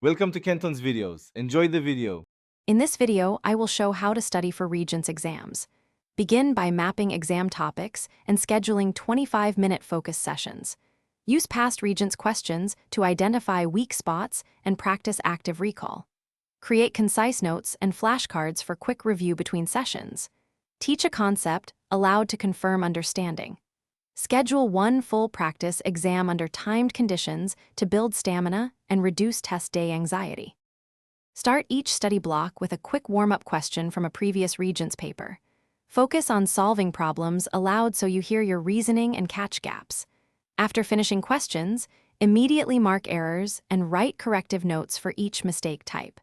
Welcome to Kenton's videos. Enjoy the video. In this video, I will show how to study for Regents exams. Begin by mapping exam topics and scheduling 25-minute focus sessions. Use past Regents questions to identify weak spots and practice active recall. Create concise notes and flashcards for quick review between sessions. Teach a concept aloud to confirm understanding. Schedule one full practice exam under timed conditions to build stamina and reduce test day anxiety. Start each study block with a quick warm-up question from a previous Regents paper. Focus on solving problems aloud so you hear your reasoning and catch gaps. After finishing questions, immediately mark errors and write corrective notes for each mistake type.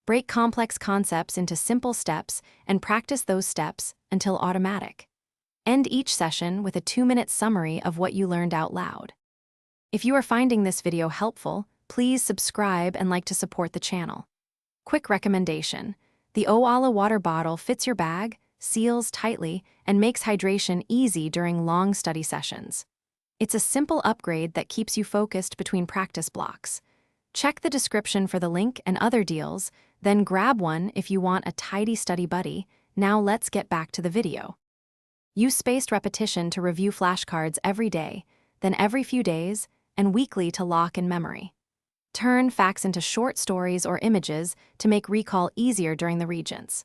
Break complex concepts into simple steps and practice those steps until automatic. End each session with a 2-minute summary of what you learned out loud. If you are finding this video helpful, please subscribe and like to support the channel. Quick recommendation: the Oala water bottle fits your bag, seals tightly, and makes hydration easy during long study sessions. It's a simple upgrade that keeps you focused between practice blocks. Check the description for the link and other deals, then grab one if you want a tidy study buddy. Now let's get back to the video. Use spaced repetition to review flashcards every day, then every few days, and weekly to lock in memory. Turn facts into short stories or images to make recall easier during the Regents.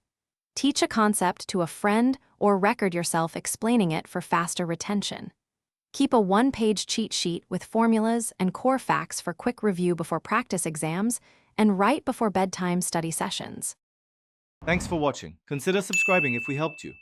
Teach a concept to a friend or record yourself explaining it for faster retention. Keep a one-page cheat sheet with formulas and core facts for quick review before practice exams and right before bedtime study sessions. Thanks for watching. Consider subscribing if we helped you.